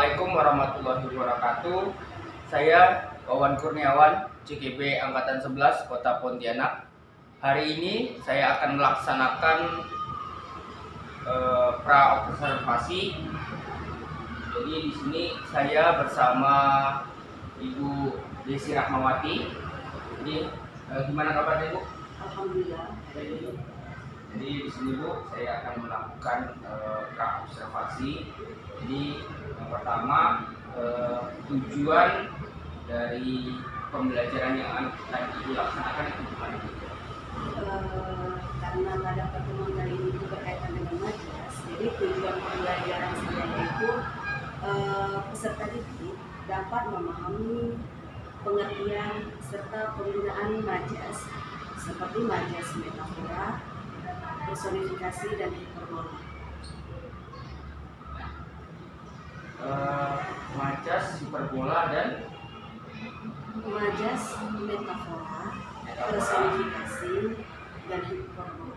Assalamualaikum warahmatullahi wabarakatuh. Saya Wawan Kurniawan, CGB Angkatan 11 Kota Pontianak. Hari ini saya akan melaksanakan pra-observasi. Jadi di sini saya bersama Ibu Desi Rahmawati. Jadi gimana kabarnya, Bu? Alhamdulillah. Jadi di sini, Bu, saya akan melakukan pra-observasi. Jadi yang pertama, tujuan dari pembelajaran yang akan dilaksanakan itu gimana? Karena pada pertemuan kali ini itu berkaitan dengan majas, jadi tujuan pembelajaran saya itu peserta didik dapat memahami pengertian serta penggunaan majas seperti majas metafora, personifikasi, dan hiperbola. Majas, hiperbola, dan Majas, metafora, personifikasi, dan hiperbola.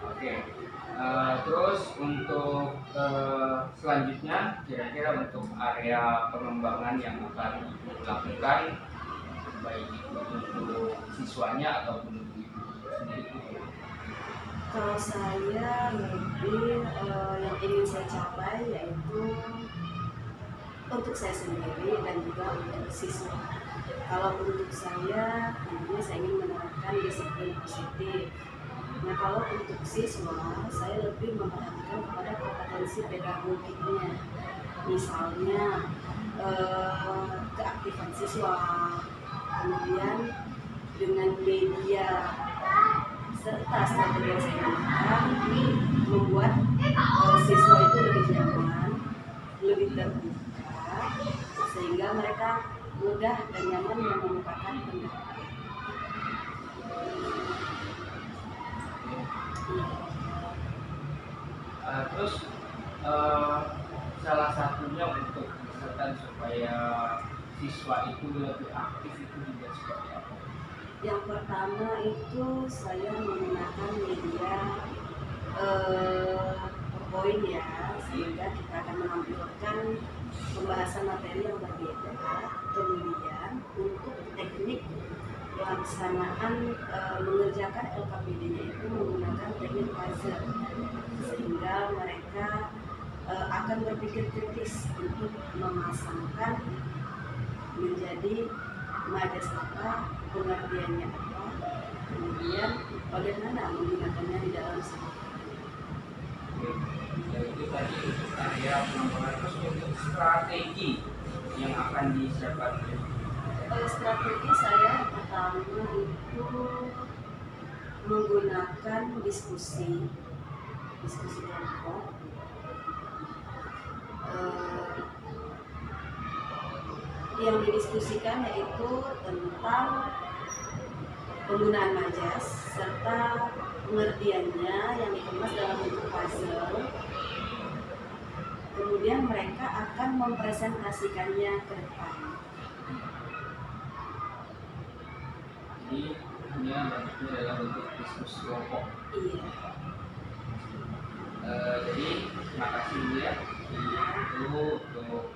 Oke. Terus untuk selanjutnya, kira-kira untuk area pengembangan yang akan dilakukan, baik itu untuk siswanya ataupun untuk ibu sendiri. Kalau saya lebih yang ingin saya capai yaitu untuk saya sendiri dan juga untuk siswa. Kalau untuk saya, tentunya saya ingin menerapkan disiplin positif. Nah, kalau untuk siswa, saya lebih memperhatikan kepada kompetensi pedagogiknya. Misalnya keaktifan siswa, kemudian dengan media serta strategi yang saya gunakan membuat siswa itu lebih nyaman, lebih terbuka, sehingga mereka mudah dan nyaman mengemukakan pendapat. Terus salah satunya untuk misalkan supaya siswa itu lebih aktif itu juga seperti apa? Yang pertama itu saya menggunakan media PowerPoint ya, sehingga kita akan menampilkan pembahasan materi yang berbeda. Kemudian untuk teknik pelaksanaan mengerjakan LKPD-nya itu menggunakan teknik puzzle, sehingga mereka akan berpikir kritis untuk memasangkan menjadi majas apa, pengertiannya apa, kemudian bagaimana menggunakannya di dalam sekolah. Itu tadi untuk area pengembangan. Terus untuk strategi yang akan disiapkan. Strategi saya pertama itu menggunakan diskusi kelompok. Yang didiskusikan yaitu tentang penggunaan majas serta pengertiannya yang dikemas dalam bentuk puzzle. Kemudian mereka akan mempresentasikannya ke depan. Jadi ini bentuknya dalam bentuk diskusi kelompok. Iya. Jadi terima kasih Bu ya. Itu untuk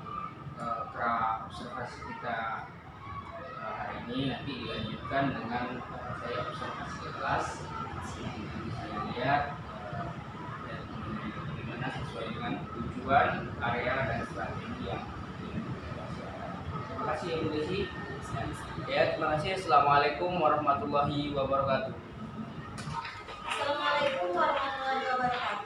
pra-observasi kita hari ini. Nanti dilanjutkan dengan saya observasi kelas. Nanti saya lihat dan bagaimana sesuai dengan tujuan, area, dan strategi yang terima kasih ya Bu Desi. Ya, terima kasih. Assalamualaikum warahmatullahi wabarakatuh. Assalamualaikum warahmatullahi wabarakatuh.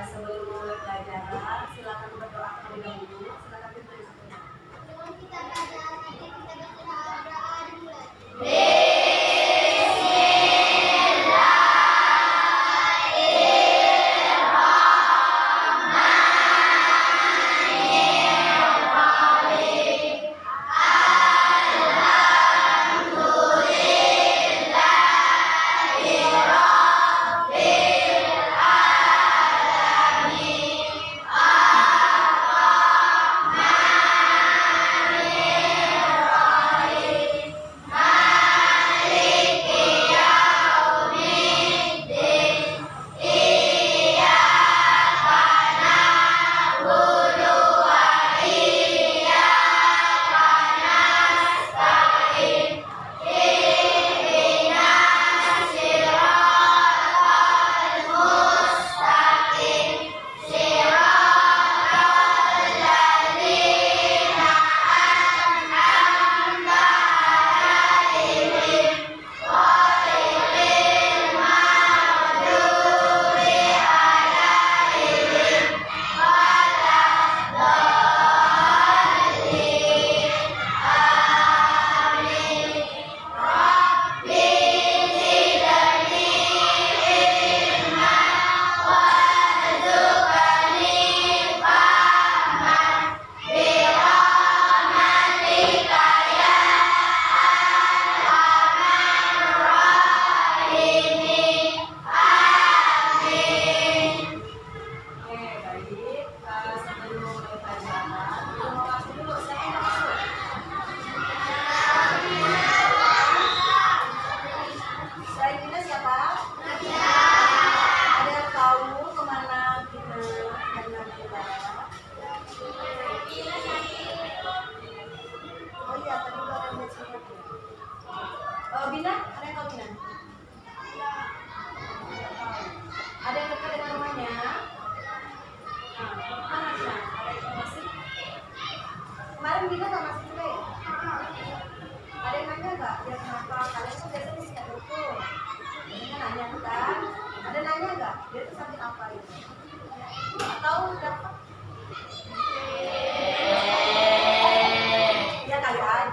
Sebelum mulai pelajaran,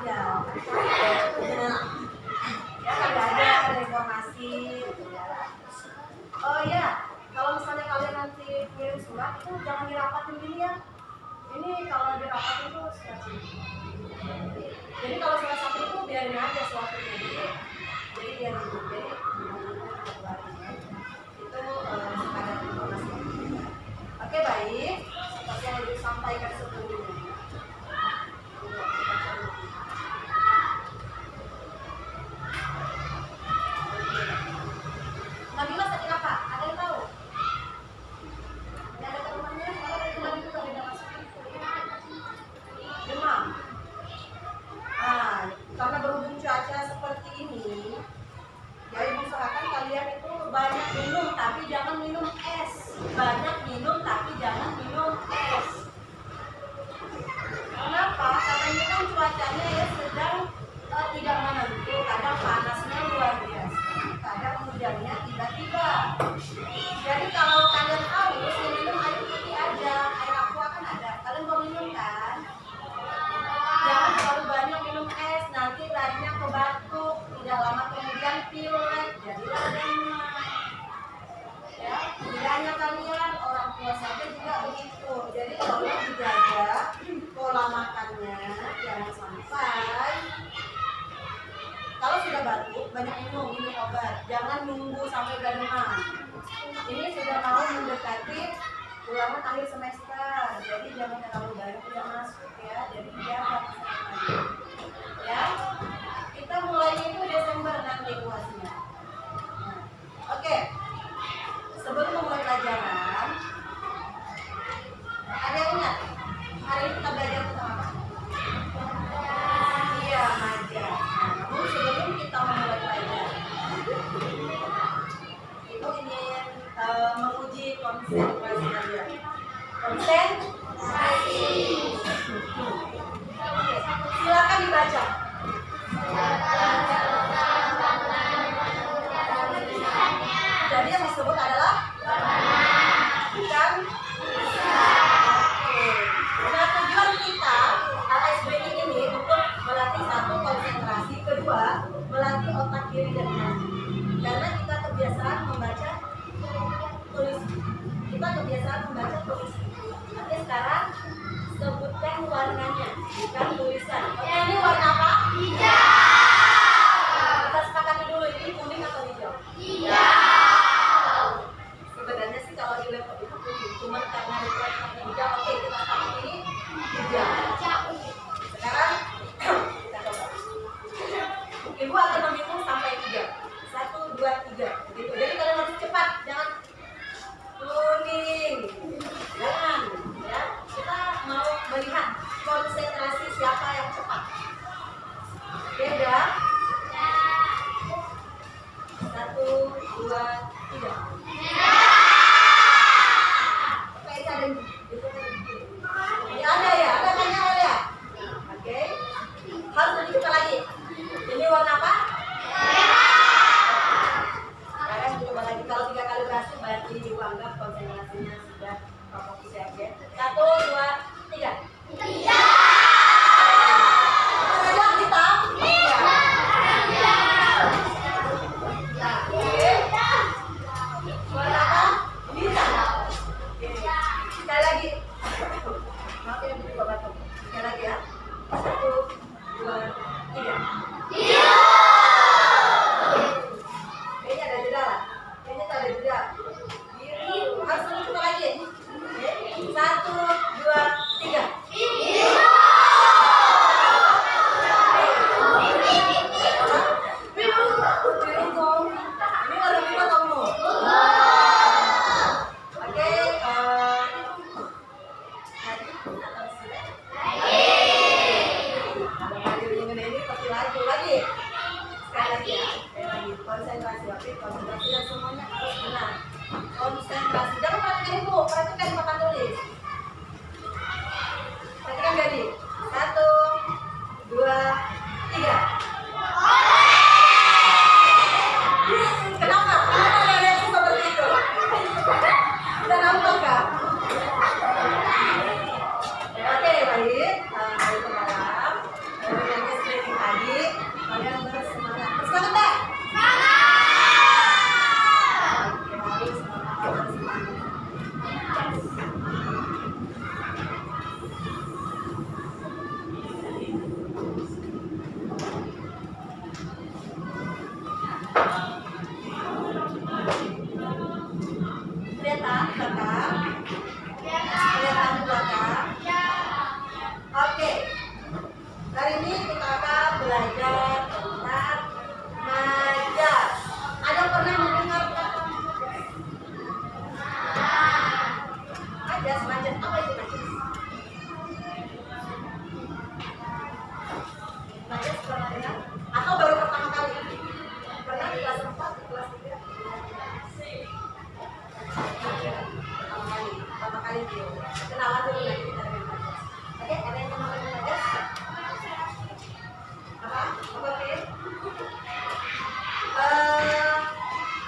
aja. Ya kali aja ada informasi. Oh iya, kalau misalnya kalian nanti kirim surat itu jangan dirapatin gini ya. Ini kalau dirapatin itu surat sini. Jadi kalau surat satu itu biarin aja suratnya. Jadi biar itu sekadar informasi. Oke baik, seperti yang disampaikan sebelumnya. Nabila sakit apa? Ada yang tahu? Ini ada temannya, kalau ada demam itu ada masuk. Demam. Karena berhubung cuaca seperti ini, ya ibu usahakan kalian itu banyak minum, tapi jangan minum es. Banyak minum, tapi jangan minum es. Kenapa? Karena ini kan cuacanya ya sedang tidak menentu. Kadang panasnya luar biasa, kadang hujannya tiba-tiba. Jadi kalau kalian haus, ya minum air putih aja, air aqua kan ada. Kalian mau minum kan? Jangan terlalu banyak minum es, nanti lainnya ke batuk, tidak lama kemudian pilek, jadilah demam. Ya, tidak hanya kalian, orang tua saja juga begitu. Jadi tolong dijaga pola makannya, jangan sampai kalau sudah batuk banyak minum obat, jangan nunggu sampai udah demam. Ini sudah mau mendekati ulangan akhir semester, jadi jangan terlalu banyak tidak masuk ya. Jadi jaga kesehatannya. Ya, kita mulainya itu Desember nanti puasnya. Oke. Sebelum memulai pelajaran, ada yang ingat? Hari ini kita belajar tentang apa? Iya, maja. Namun sebelum kita memulai pelajaran, Ibu ingin menguji konsentrasi kalian. Konsentrasi. Oke, silakan dibaca. Jadi yang disebut adalah bukan nah, tujuan kita ASBI ini untuk melatih satu konsentrasi, kedua melatih otak kiri dan kanan. Karena kita kebiasaan membaca tulis. Kita kebiasaan membaca tulis. Tapi sekarang sebutkan warnanya, bukan tulisan. Oke, ini warna apa? Hijau. Kita sepakati dulu, ini kuning atau hijau? Hijau. Sebenarnya sih kalau di laptop itu kuning, cuma karena warnanya hijau. Oke, kita pakai ini hijau. Sekarang kita coba. Ibu akan menghitung sampai 3. 1, 2, 3. Begitu. Jadi kalian harus cepat, jangan kuning. Jangan, ya. Kita mau melihat konsentrasi siapa yang cepat. Beda. 1, 2, 3. Kayak ada ada ya, ada banyak ya. Oke. Harus dicoba lagi. Ini warna apa? Sekarang coba lagi, kalau 3 kali berhasil berarti dianggap konsentrasinya sudah fokus ya. 1, 2, 3. Sudah hitam? Iya. Warna apa? Hitam. Sekali lagi. Maaf ya, buku bapak. Sekali lagi ya. 1, 2, 3. Kayaknya ada jeda lah. Kayaknya tak ada jeda. Harus coba lagi. 1, 2, 3. Ini warna biru atau ungu? Oke, ini pasti lagi. Sekali lagi ya. Konsentrasi, oke, konsentrasi dan semuanya harus benar. Konsentrasi, jangan perhatikan ibu, perhatikan papan tulis. Perhatikan Gadi. 1, 2, 3. Kenapa? Kenapa ada reaksi seperti itu? Kita nampak kan? Oke, baik. Baik sekarang. Yang Jadi kalian bersemangat. Bersemangat deh. Oke, semangat. Kelihatan belakang? Kelihatan belakang? Oke. Hari ini kita akan belajar tentang majas. Ada pernah mendengar kata majas? Majas apa itu majas? Majas pernah dengar? Atau baru pertama kali? Pernah di kelas 4, di kelas 3? Pertama kali dia kenalan dulu nanti kita dengan majas. Oke, ada yang kenal dengan majas? Apa? Oke.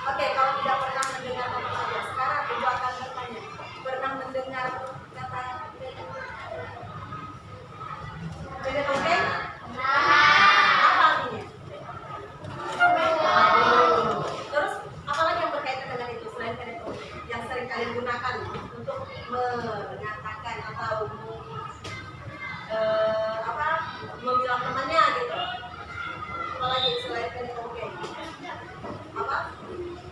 Oke, kalau tidak pernah mendengar kata majas, sekarang ibu akan bertanya, pernah mendengar kata beda tongkeng? Apa artinya? Terus apalagi yang berkaitan dengan itu selain beda tongkeng yang sering kalian gunakan untuk mengatakan atau membilang temannya gitu? Apalagi selain beda tongkeng? Apa?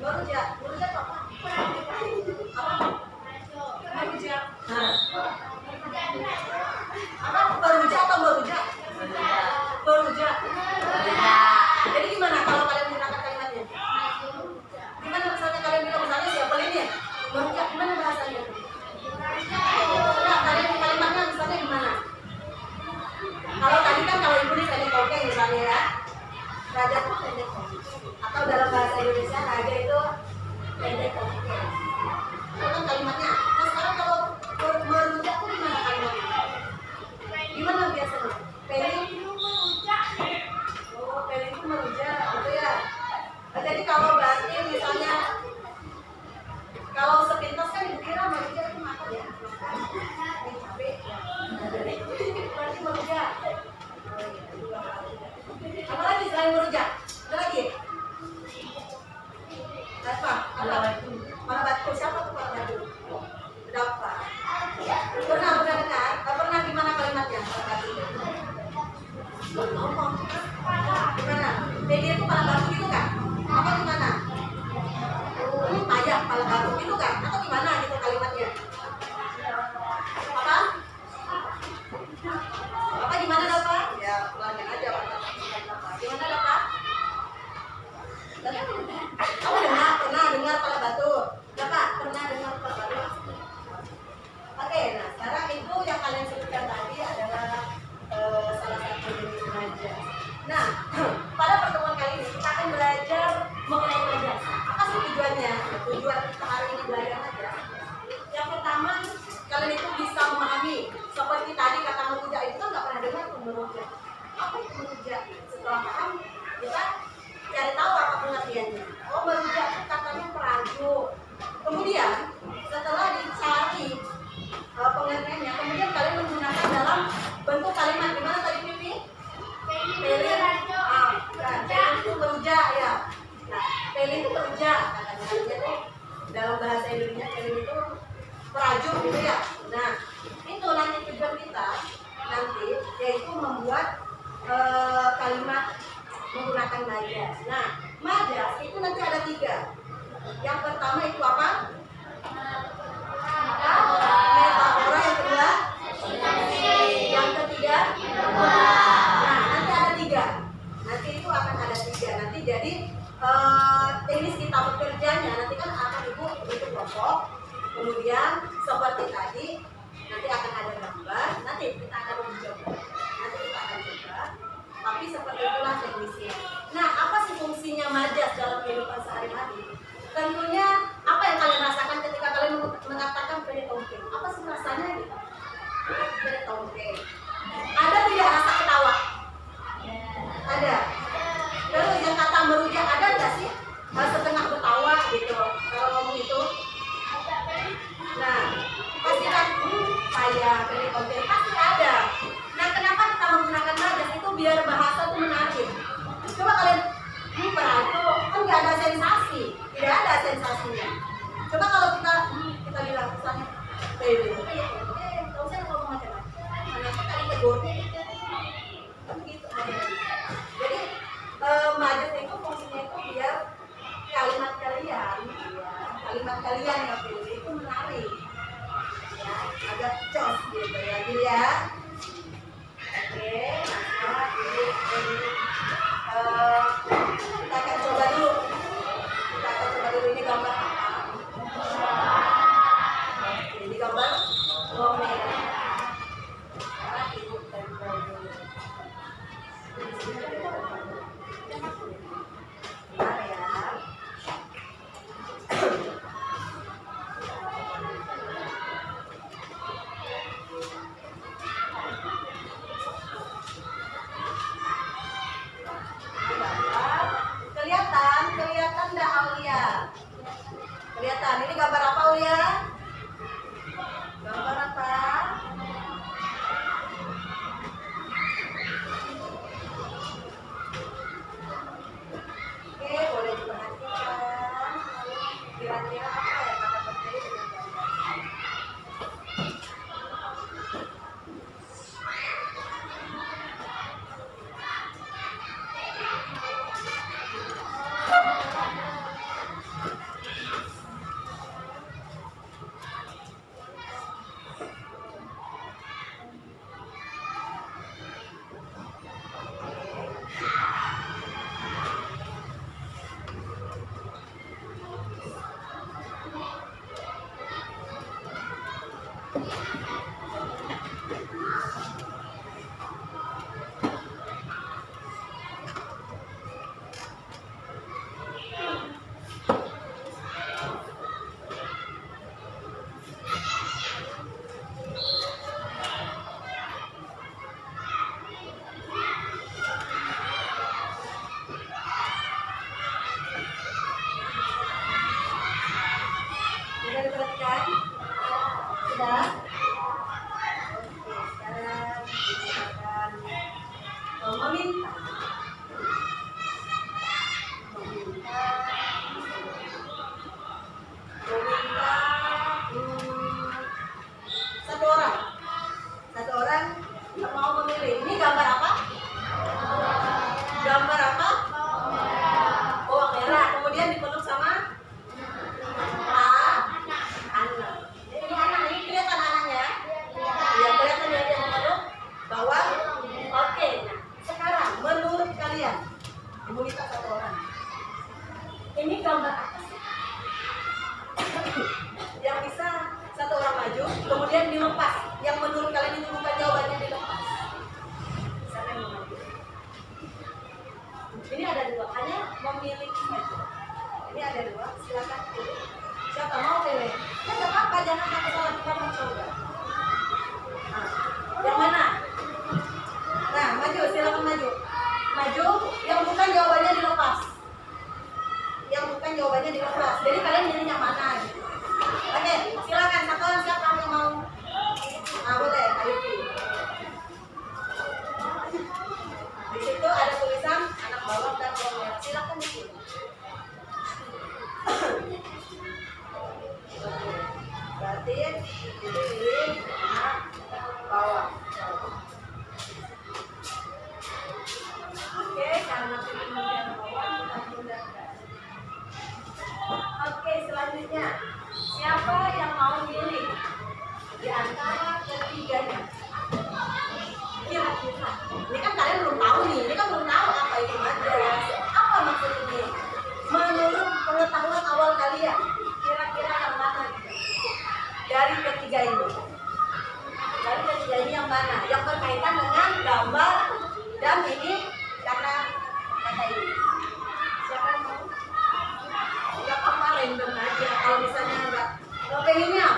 Meruja. Meruja itu apa? Apa? Meruja. Apa? Peruja atau meruja? Peruja. Jadi gimana kalau kalian menggunakan kalimatnya? Gimana misalnya kalian bilang misalnya siapa ini? Meruja, gimana bahasanya? Nah, kalian kalimatnya misalnya gimana? Kalau tadi kan kalau ibu ini pendek tongkeng misalnya ya, raja itu pendek tongkeng. Atau dalam bahasa Indonesia raja itu pendek tongkeng. Itu kan kalimatnya. Nah sekarang kalau meruja itu gimana kalimatnya? Gimana biasanya? Pendek meruja. Oh, pendek itu meruja, gitu ya. Nah, jadi kalau berarti misalnya kalau sepintas kan ibu kira meruja itu makan ya, makan cabai. Berarti meruja. Apa lagi selain meruja? Ada lagi? Apa? Para batu. Siapa tuh para batu? Berapa? Pernah dengar? Pernah gimana kalimatnya? Para batu. Ngomong. Gimana? Jadi itu para batu gitu kan? Apa gimana? Payah para batu gitu kan? Atau gimana gitu kalimatnya? Apa? Apa gimana Bapak? Ya, pelanjang aja Bapak. Gimana Bapak? Kamu pernah dengar kepala batu? Bapak pernah dengar kepala batu? Oke, nah sekarang itu yang kalian sebutkan tadi adalah salah satu jenis majas. Nah, pada pertemuan kali ini kita akan belajar mengenai majas. Apa sih tujuannya? Tujuan kita hari ini belajar majas. Yang pertama, kalian itu bisa memahami seperti tadi kata meruja itu kan nggak pernah dengar tuh meruja. Apa itu meruja? Setelah paham, kita cari tahu apa pengertiannya. Oh, meruja itu katanya perajuk. Kemudian setelah dicari pengertiannya, kemudian kalian menggunakan dalam bentuk kalimat. Gimana tadi Pipi? Peli itu meruja ya. Nah, peli itu meruja katanya. Jadi dalam bahasa Indonesia peli itu perajuk gitu ya. Nah, itu nanti tujuan kita nanti yaitu membuat kalimat menggunakan majas. Nah, majas itu nanti ada 3. Yang pertama itu apa? Metafora. Yang kedua? Yang ketiga? Nah, nanti ada 3. Nanti itu akan ada 3. Nanti jadi teknis kita bekerjanya nanti kan akan ibu bentuk kelompok. Kemudian seperti tadi nanti akan ada gambar. Nanti kita akan mencoba. Tapi seperti itulah teknisnya. Nah, apa sih fungsinya majas dalam kehidupan sehari-hari? Tentunya apa yang kalian rasakan ketika kalian mengatakan pendek tongkeng? Apa sih rasanya gitu? Pendek tongkeng. Ada tidak rasa ketawa? Ada. Terus yang kata meruja ada nggak sih? Setengah ketawa gitu kalau ngomong itu. Nah, pasti kan kayak pendek tongkeng pasti ada. Bentar ya. Kelihatan nggak Aulia? Kelihatan. Ini gambar apa Aulia? Gambar apa? Oke, boleh diperhatikan. Kira-kira apa ya kata berdiri dengan gambar? Sudah diperhatikan? Sudah? Oke, sekarang kita akan meminta. Satu orang. Satu orang yang mau memilih. Ini gambar apa? Gambar apa? Bawang merah. Kemudian dipeluk sama anak. Ini anak, ini kelihatan anaknya? Ya, kelihatan ya dia memeluk bawang. Oke, nah sekarang menurut kalian, ibu minta satu orang. Ini gambar apa sih? Yang bisa satu orang maju, kemudian dilepas. Yang menurut kalian itu bukan jawabannya dilepas. Siapa yang mau maju? Ini ada dua, hanya memilih maju. Ini ada dua, silakan pilih. Siapa mau pilih? Ya nggak apa-apa, jangan takut salah, kita mau coba. Nah, yang mana? Nah, maju, silakan maju. Maju, yang bukan jawabannya dilepas. Yang bukan jawabannya dilepas. Jadi kalian milih yang mana gitu. Oke, silakan satu orang siapa yang mau? Nah, boleh, ayo pilih. Di situ ada tulisan anak bawang dan bawang merah. Silakan dipilih. Berarti pilih anak bawang. Oke, karena pilih anak bawang kita mudahkan. Oke, selanjutnya siapa yang mau pilih di antara ketiganya? Kira-kira ini kan kalian belum tahu nih, ini kan belum tahu apa itu manja. Apa maksud ini? Menurut pengetahuan awal kalian, kira-kira yang mana dari ketiga ini? Dari ketiga ini yang mana? Yang berkaitan dengan gambar dan ini kata ini. Siapa yang mau? Gak apa-apa, random aja. Kalau misalnya enggak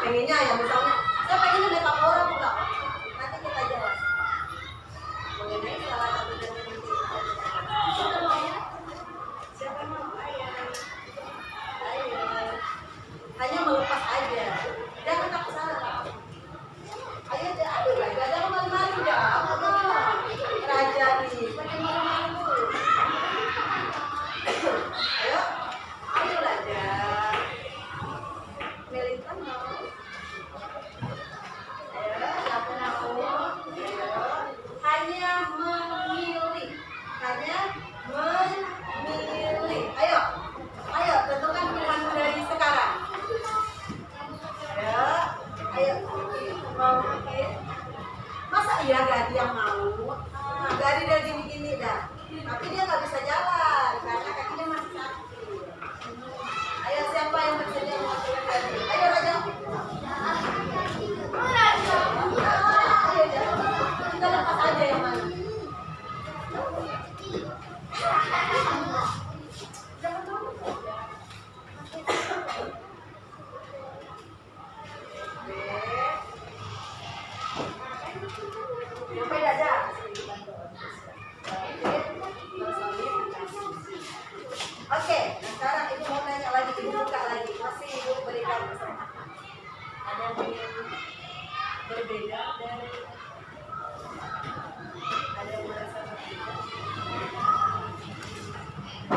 pengennya ya misalnya saya pengennya metafora enggak, nanti kita jelas mengenai salah satu dari ini. Siapa mau? Siapa mau? Ayo. Hanya melepas aja, jangan takut salah. Ayo deh, aduh lagi ada malu-malu ya. Raja nih, pakai malu-malu. Ayo Raja. Milihkan mau. Ayo, siapa mau? Ayo. Hanya memilih. Ayo, tentukan pilihanmu dari sekarang. Ayo. Mau bikin? Masa iya Gadi yang mau? Gadi udah gini-gini dah. Tapi dia nggak bisa jalan karena kakinya masih sakit. Ayo, siapa yang bersedia mewakili Gadi? Ayo Raja. Ayo, kita lepas aja yang mana. Oke, nah sekarang ibu mau nanya lagi, ibu buka lagi, masih ibu berikan ada yang ingin berbeda dari ada yang merasa berbeda.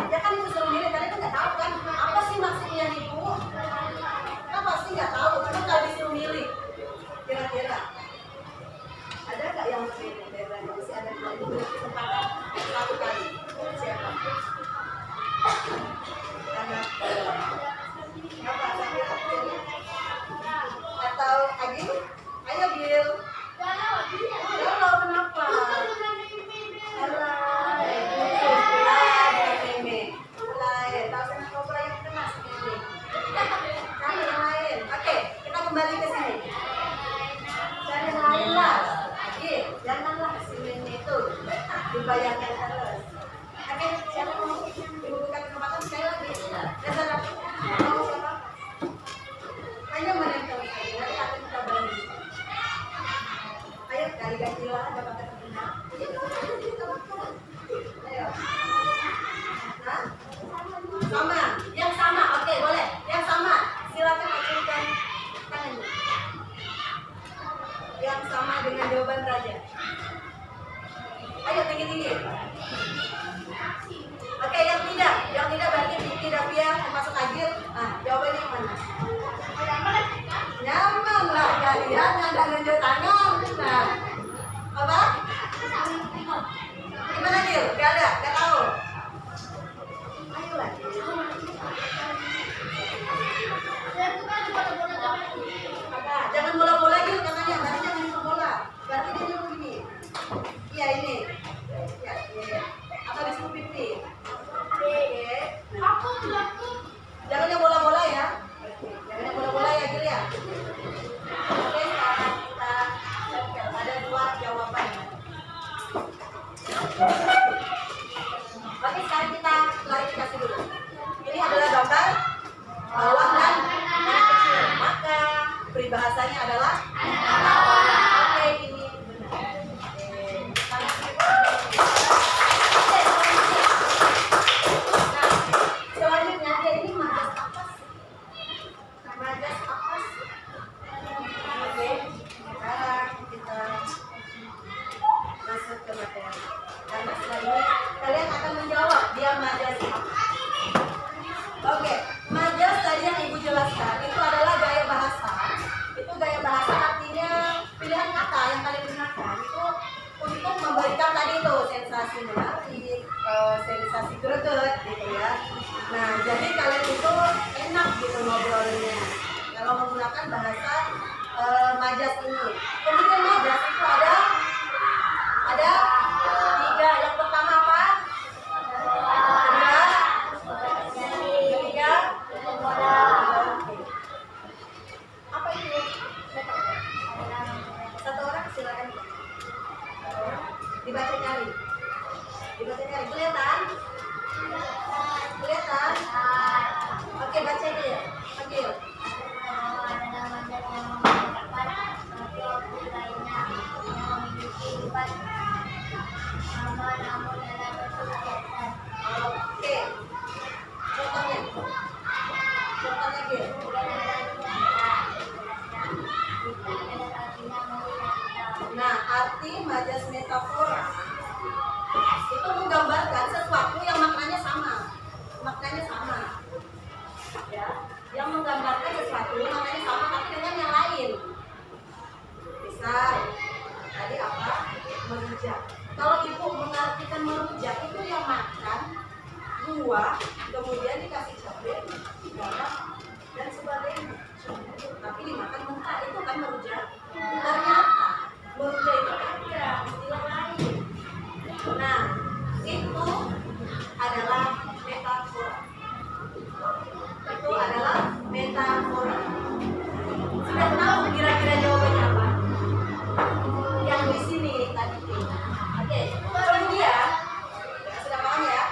Ya kan ibu suruh milih, kalian kan nggak tahu kan apa sih maksudnya ibu? Kan pasti nggak tahu, karena kalau disuruh milih, kira-kira ada nggak yang berbeda? Masih ada yang ibu beri kesempatan satu kali. Siapa? Anak apa Sakira atau Agil? Ayo Gil. Galau kenapa? Alay, tahu sana kobra yang kena sini. Cari yang lain. Oke, kita kembali ke sini. Cari yang lain lah. Agil, janganlah sini itu dibayangkan terus. Oke, siapa mau ibu buka kesempatan sekali lagi? Dasar mau siapa? Hanya menempel saja, nanti akan kita bagi. Ayo, kali gantilah dapat terkenal. Ayo. Nah, sama, yang sama, oke boleh, yang sama. Silakan acungkan tangannya. Yang sama dengan jawaban Raja. Ayo tinggi-tinggi. Oke, yang tidak berarti tidak Pia termasuk Agil. Nah, jawabannya yang mana? Nyaman lah kalian yang nggak nunjuk tangan. Nah, apa? Gimana Gil? Gak ada, gak tahu. Ayo lah. Apa? Jangan bola-bola Gil katanya. Berarti jangan bola. Berarti dia nyuruh gini. Iya ini. Ya. Apa disuruh pipi? Jangan yang bola-bola ya. Jangan yang bola-bola ya Gil ya. Oke, sekarang kita ada dua jawaban. Oke, sekarang kita klarifikasi dulu. Ini adalah gambar bawang dan anak kecil. Maka peribahasanya adalah anak orang. Oke, ini benar. Selanjutnya dia ini majas apa sih? Majas apa sih? Oke, sekarang kita masuk ke materi. Karena setelah ini kalian akan menjawab dia majas apa. Oke, majas tadi yang ibu jelaskan itu adalah gaya bahasa. Itu gaya bahasa artinya pilihan kata yang kalian gunakan itu untuk memberikan tadi itu sensasi menarik, sensasi greget gitu ya. Nah, jadi kalian itu enak gitu ngobrolnya kalau menggunakan bahasa majas ini. Kemudian majas itu ada tiga. Yang pertama apa? Ketiga. Apa itu? Satu orang silakan. Dibaca nyari. Kelihatan? Oke, baca dia. Oke. Oke. Contohnya Gil. Nah, arti majas metafora itu menggambarkan sesuatu yang maknanya sama. Ya, yang menggambarkan sesuatu yang maknanya sama tapi dengan yang lain. Misal, tadi apa? Merujak. Kalau ibu mengartikan merujak itu yang makan buah, kemudian dikasih cabai, garam, dan sebagainya. Tapi dimakan mentah, itu kan merujak. Ternyata merujak itu ada istilah lain. Nah, itu adalah metafora. Sudah tahu kira-kira jawabannya apa? Yang di sini tadi. Oke, kemudian sudah paham ya?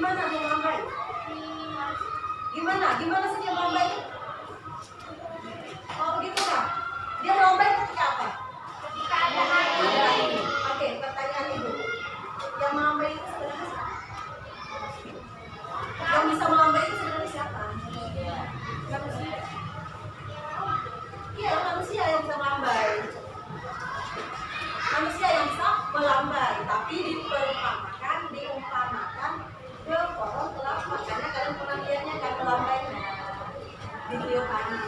Gimana dia melambai? Gimana sih dia melambai? Oh begitu kan? Dia melambai ketika apa? Ketika ada air. Oke, pertanyaan ibu. Yang melambai itu sebenarnya siapa? Yang bisa melambai itu sebenarnya siapa? Manusia. Iya, manusia yang bisa melambai. Manusia yang bisa melambai, tapi diumpamakan ke pohon kelapa. Makanya kalian pernah lihatnya kan melambainya di video tadi.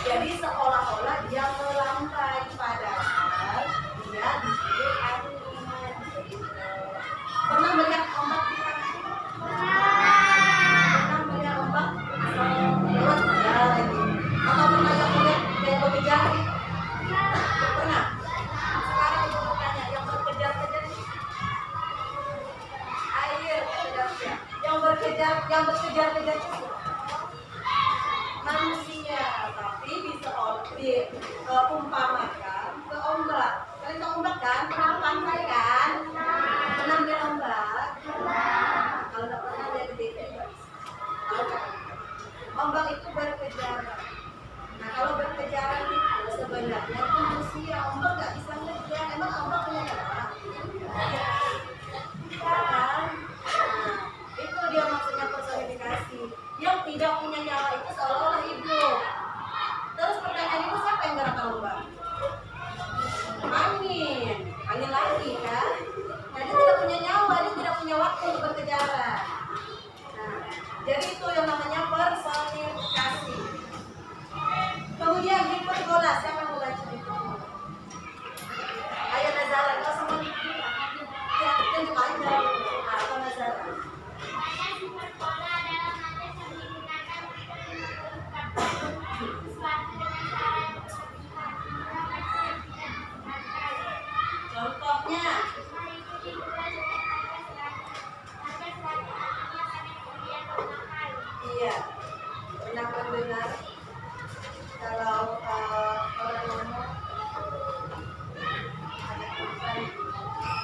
Jadi seolah-olah dia melambai, padahal dia disuruh angin. Pernah melihat ombak di pantai? Pernah melihat ombak lewat udara lagi? Atau pernah melihat yang berkejar? Pernah. Sekarang ibu bertanya, yang berkejar-kejar air, yang berkejar-kejar manusia, tapi bisa diumpamakan ke ombak. Kalian tahu ombak kan? Pernah pantai kan? Pernah melihat ombak? Kalau nggak pernah lihat di TV, tahu kan? Ombak itu berkejaran. Nah kalau berkejaran itu sebenarnya itu manusia. Ombak nggak bisa ngejar. Emang ombak punya nyawa? Kan? Nah, itu dia maksudnya personifikasi. Yang tidak punya nyawa itu seolah-olah hidup. Terus pertanyaan ibu, siapa yang gerakkan ombak? Angin lagi kan? Nah, dia tidak punya nyawa, dia tidak punya waktu untuk berkejaran. Nah, jadi itu yang namanya personifikasi. Kemudian hiperbola, siapa yang mau baca itu? Ayat Nazara, kalau semua ya, tunjuk aja. Apa Nazara? Hiperbola dalam arti yang digunakan untuk sesuatu dengan cara yang berlebihan, yang tidak dibenarkan. Contohnya, Hal itu dibuat dengan harga selatan artinya sangat kemudian bermahal. iya, pernah mendengar kalau orang ngomong ada ikan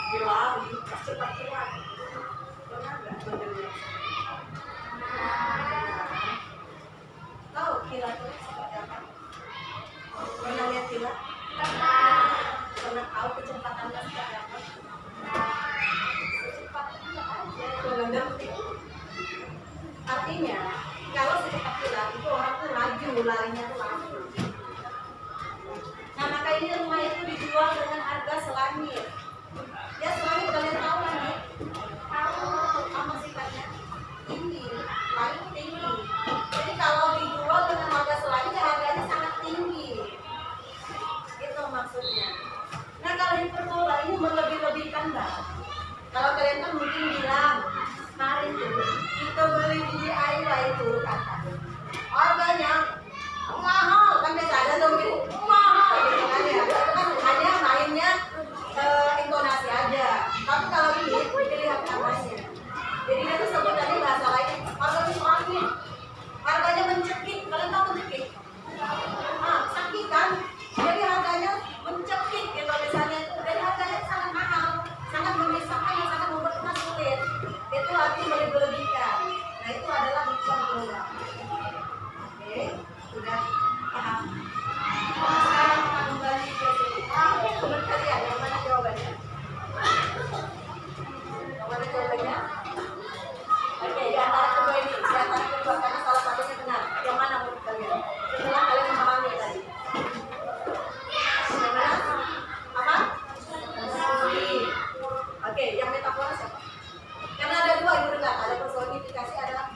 di laut cepat keluar. Pernah nggak mendengar? Tahu kilat itu seperti apa? Pernah lihat kilat? Pernah tahu kecepatannya seperti apa? Secepat kilat aja itu nggak ngerti. Artinya kalau secepat kilat itu orang tuh laju, larinya tuh laju. Nah maka ini rumah itu dijual dengan harga selangit. Ya selangit kalian tahu kan nih? Tahu apa sifatnya? Tinggi, langit tinggi. Jadi kalau dijual dengan harga selangit ya harganya sangat tinggi. Itu maksudnya. Nah kalau hiperbola ini melebih-lebihkan mbak. Kalau kalian kan mungkin bilang kemarin tuh kita beli di DIY itu kata harganya mahal kan biasa ada tuh begitu mahal gitu kan ya. Itu kan hanya mainnya intonasi aja. Tapi kalau ini dilihat namanya. Jadi dia tuh sebutannya bahasa lain harganya selangit. Harganya mencekik. Kalian tahu mencekik? Sakit kan? Jadi harganya mencekik gitu misalnya itu. Jadi harganya sangat mahal, sangat menyusahkan dan sangat membuat kita sulit. Itu artinya melebih-lebihkan. Nah itu adalah hiperbola. Oke, sudah paham. Sekarang kita kembali ke sini. Menurut kalian yang mana jawabannya? Yang mana jawabannya? Oke, di antara kedua ini, di antara kedua karena salah satunya benar. Yang mana menurut kalian? Setelah kalian memahami tadi. Yang mana? Apa? Oke, yang metafora siapa? Karena ada dua ibu dengar, ada personifikasi, ada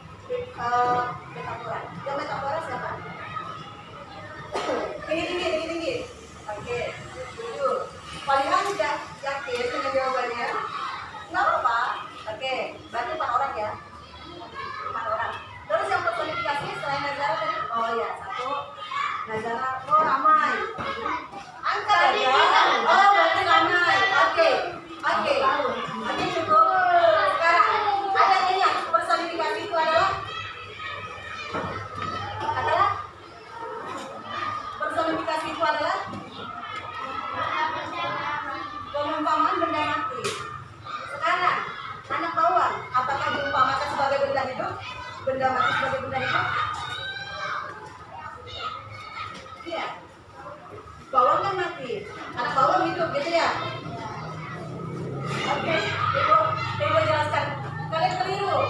benda mati sebagai benda hidup? Iya. Bawang kan mati, anak bawang hidup gitu ya. Oke, ibu jelaskan. Kalian keliru.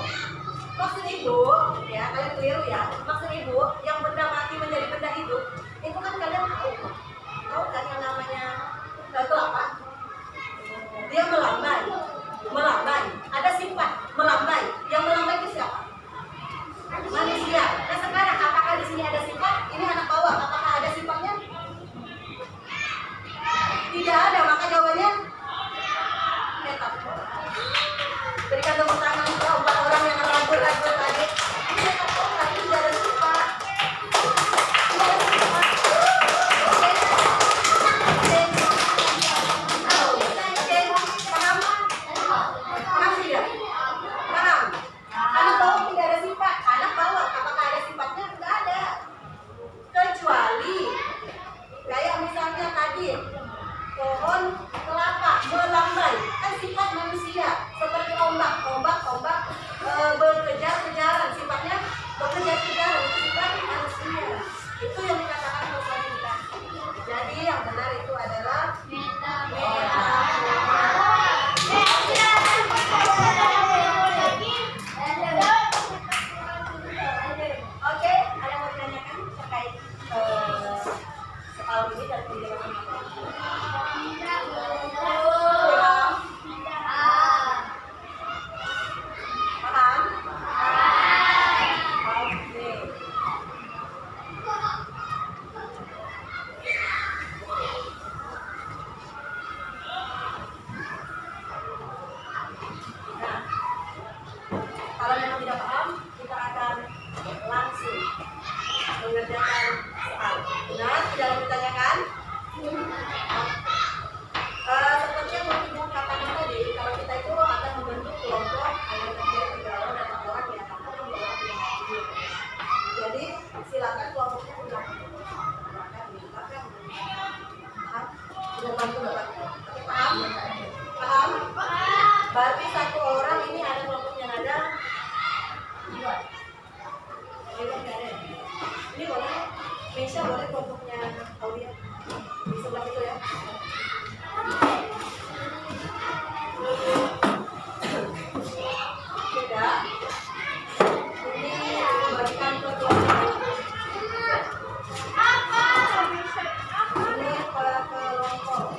Maksud ibu, ya kalian keliru ya. Maksud ibu, yang benda mati menjadi benda hidup, itu kan kalian tahu kan yang namanya itu apa? Dia melambai. Ada sifat melambai. Yang melambai itu siapa? Manusia. Nah sekarang apakah di sini ada sifat? Ini anak bawang. Apakah ada sifatnya? Tidak ada. Maka jawabannya metafora. Berikan tepuk tangan buat orang yang ragu-ragu tadi. Ini metafora. Ini tidak ada sifat. Tidak ada sifat. Paham tidak? Paham? Anak bawang tidak ada sifat. Anak bawang apakah ada sifatnya? Tidak ada. Kecuali kayak misalnya tadi pohon kelapa melambai, kan sifat manusia. Seperti ombak berkejar-kejaran, sifatnya berkejar-kejaran, sifat manusia. Itu yang dikatakan personifikasi. Jadi yang benar itu adalah metafora. Oke, ada yang mau ditanyakan terkait soal ini dan penjelasan paham? Oke. Nah, kalau memang tidak paham, kita akan langsung mengerjakan soal. Benar? Tidak ada ditanyakan? Seperti yang ibu katakan tadi, kalau kita itu akan membentuk kelompok yang terdiri 3 orang dan 4 orang ya, 4 orang 2 orang 3 orang. Jadi silakan kelompoknya ulang. Silakan. Paham? Sudah bantu Bapak? Oke, paham? Paham? Berarti 1 orang ini ada kelompoknya ada 2. Ini boleh, Misha boleh kelompoknya Aulia di sebelah itu ya. Tidak. Ini bagikan ke kelompok. Ini ke kelompok.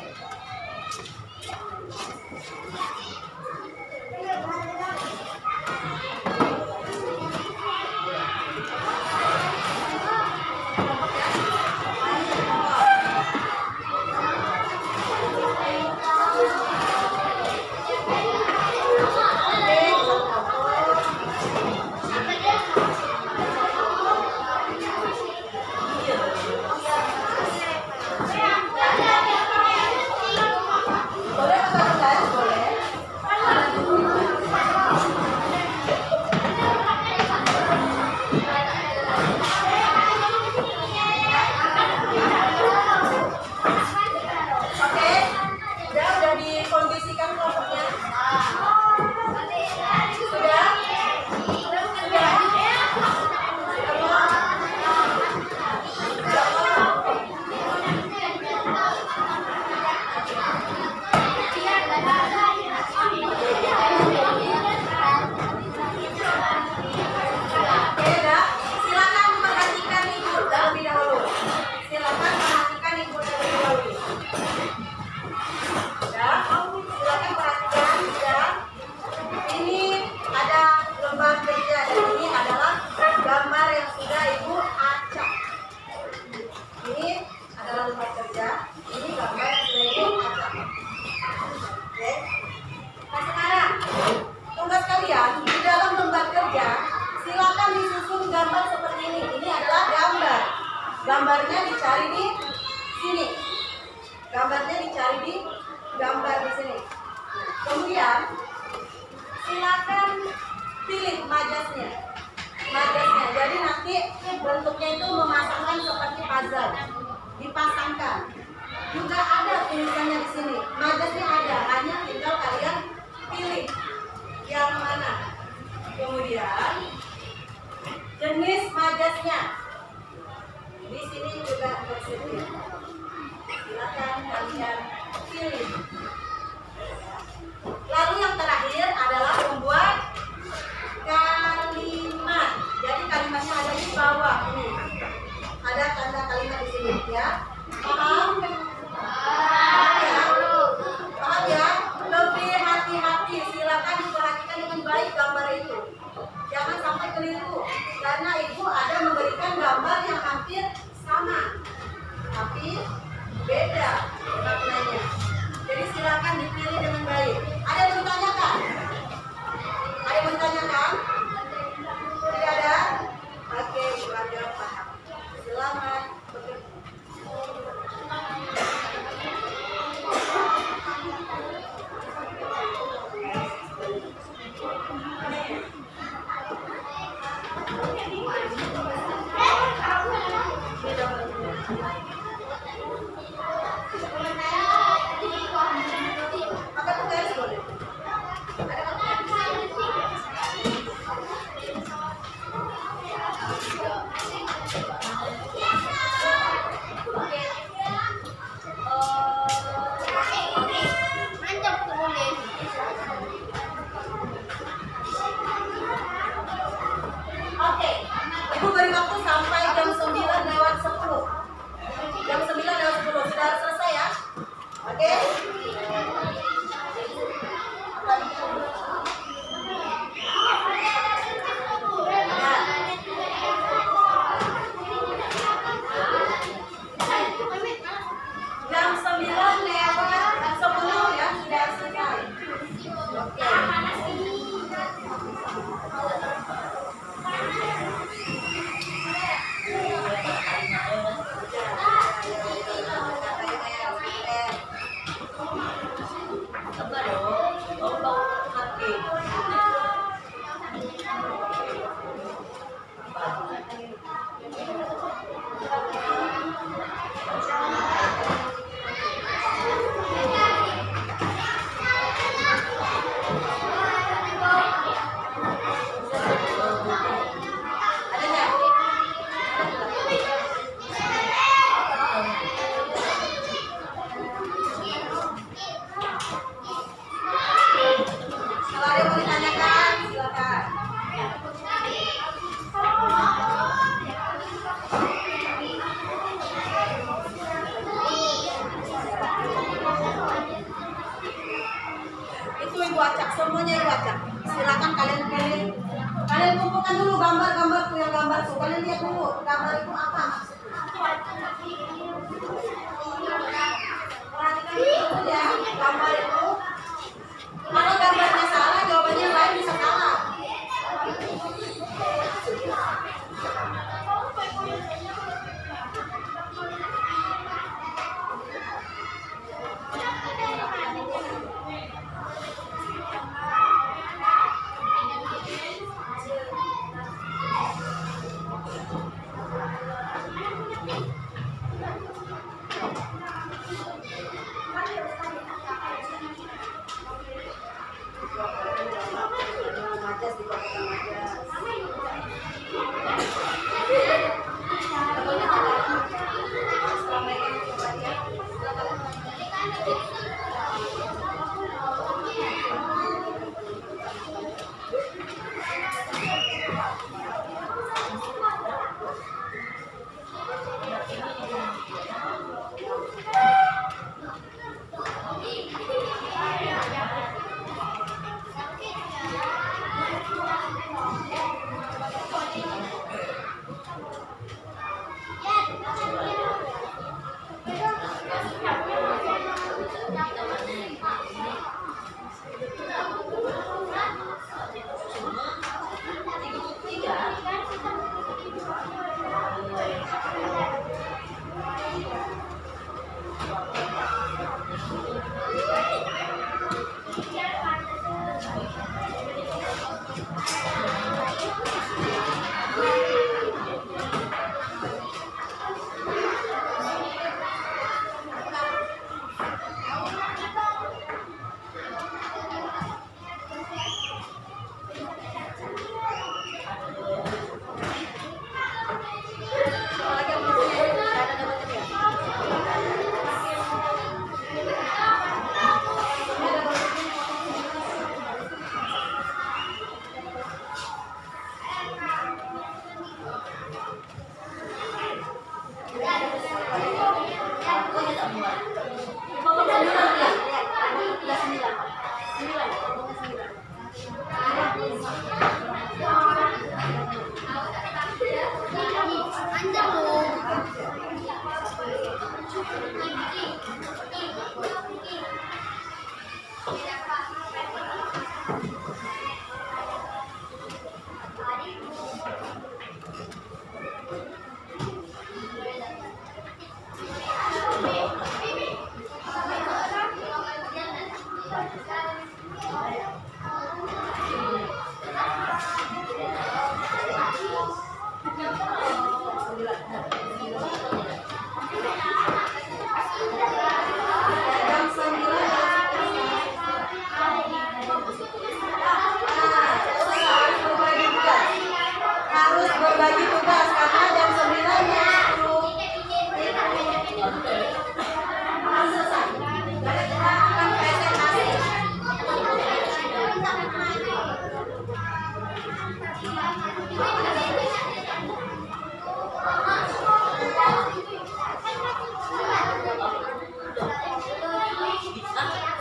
Gambarnya dicari di sini. Gambarnya dicari di gambar di sini. Kemudian silakan pilih majasnya. Jadi nanti bentuknya itu memasangkan seperti puzzle. Dipasangkan. Juga ada tulisannya di sini. Majasnya ada, hanya tinggal kalian pilih yang mana. Kemudian jenis majasnya. Di sini juga tersedia. Silakan kalian pilih. Lalu yang terakhir adalah membuat kalimat. Jadi kalimatnya ada di bawah ini. Ada tanda kalimat di sini ya. Paham? Paham ya? Paham ya? Lebih hati-hati. Silakan diperhatikan dengan baik gambar itu. Jangan sampai keliru. Karena ibu ada memberikan gambar yang hampir sama, tapi beda maknanya. Jadi silakan dipilih dengan baik. Ada yang ditanyakan? Ada yang ditanyakan? Tidak ada? Oke, belajar paham. Selamat bekerja. Pakai tugas boleh. Ada Mantap tuh boleh. Oke, ibu beri waktu sampai jam 9:10. Jam 9:10 sudah harus selesai ya. Oke. Jam 9:10 ya sudah selesai. Oke. Kalau ada yang mau ditanyakan, silakan. Itu ibu acak, semuanya ibu acak. Silakan kalian pilih. Kalian kumpulkan dulu gambar-gambarku yang gambarku. Kalian lihat dulu gambar itu apa maksudnya. Perhatikan dulu ya gambar itu. Kalau gambarnya salah, jawabannya lain bisa salah.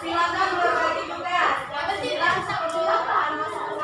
Silakan berbagi tugas. Silakan silakan selesai.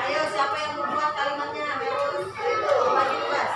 Ayo, siapa yang membuat kalimatnya? Terus bagi tugas.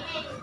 Ayo,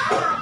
Sorry.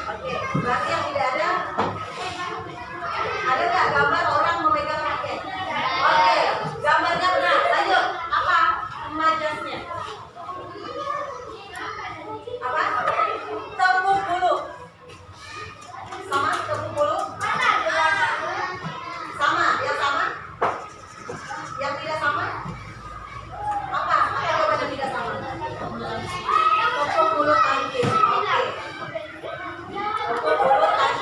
Oke, berarti yang tidak ada. Ada nggak gambar orang memegang raket? Oke, gambarnya benar. Lanjut, apa majasnya? Apa? Tepuk bulu. Sama tepuk bulu? Sama, yang sama? Yang tidak sama? Apa? Apa jawaban yang tidak sama? Tepuk bulu tangkis. Oke. Tepuk bulu tangkis.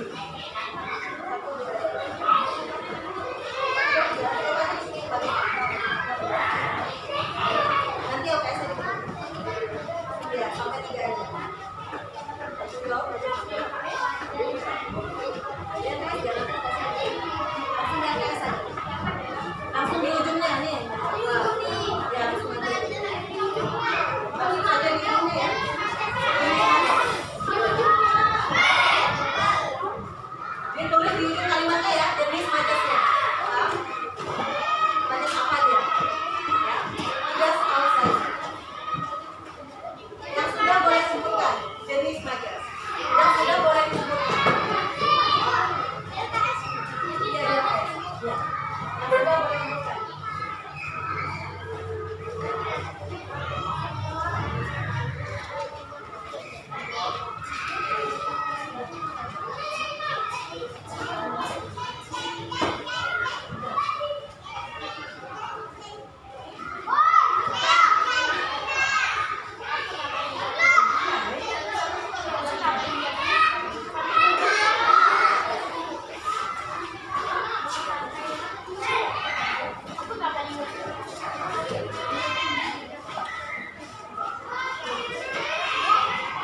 Nanti OKS ya sampai 3 aja. Langsung di ujungnya nih. Ya, langsung aja. Langsung aja di ujungnya ya. Ditulis di ujung kalimatnya ya, jenis majesnya. Majes apa dia? Ya, majes outside. Yang sudah boleh disebutkan jenis majes. Yang sudah boleh disebutkan. Iya, ya. Ya. Yang sudah boleh disebutkan.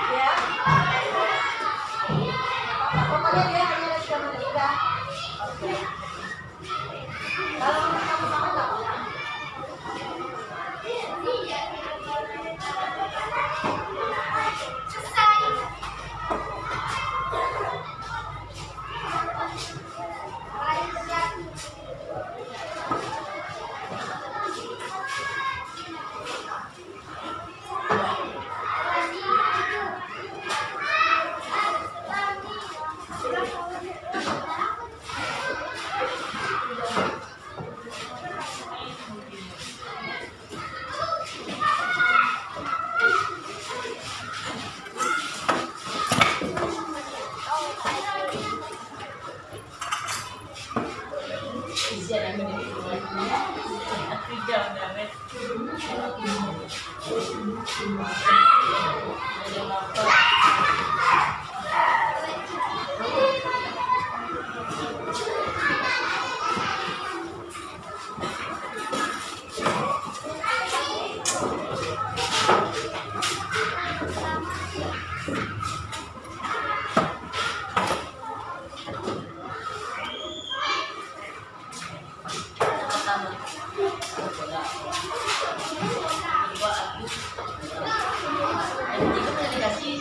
Ya. Pokoknya dia hanya sudah menikah. Kalau sama-sama nggak apa-apa. Dikasih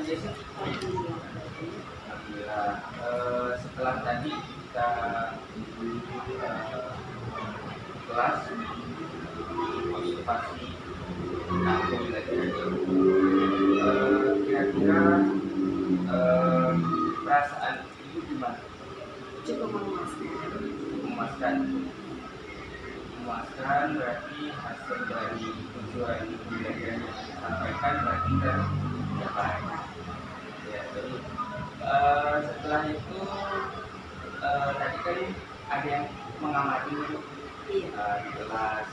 aja sih. Alhamdulillah. Alhamdulillah. Setelah tadi kita kelas observasi tentang pembelajaran kira-kira perasaan ibu gimana? Cukup memuaskan. Memuaskan. Memuaskan berarti hasil dari tujuan pembelajaran yang disampaikan berarti kan dapat. Ya, jadi setelah itu tadi kan ada yang mengamati dulu di kelas.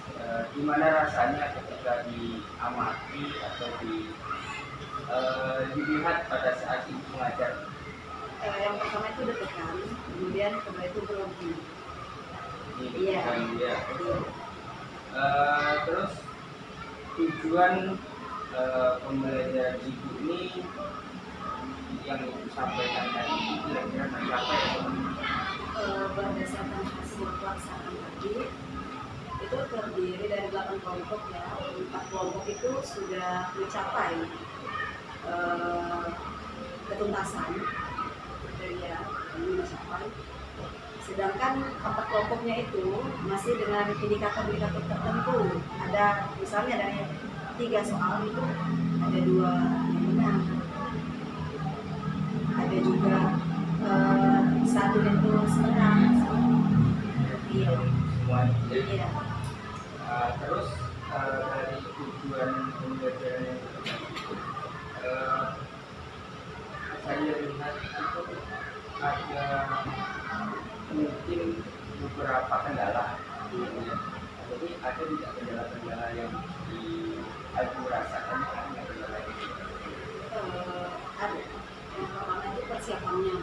Gimana rasanya ketika diamati atau dilihat pada saat ibu mengajar? Yang pertama itu deg-degan, kemudian kedua itu grogi. Iya. Iya. Terus tujuan pembelajaran ibu ini yang ibu sampaikan tadi kira-kira tercapai atau belum? Berdasarkan hasil pelaksanaan tadi itu terdiri dari 8 kelompok ya. 4 kelompok itu sudah mencapai ketuntasan kriteria ini mencapai, sedangkan 4 kelompoknya itu masih dengan indikator-indikator tertentu. Ada misalnya dari 3 soal itu ada 2 yang benar, ada juga 1 itu setengah. Iya. Semuanya. Iya. Terus dari tujuan pembelajaran saya lihat itu ada mungkin beberapa kendala. Jadi ada tidak kendala-kendala yang ibu rasakan ada kendala itu? Ada. Yang pertama itu persiapannya.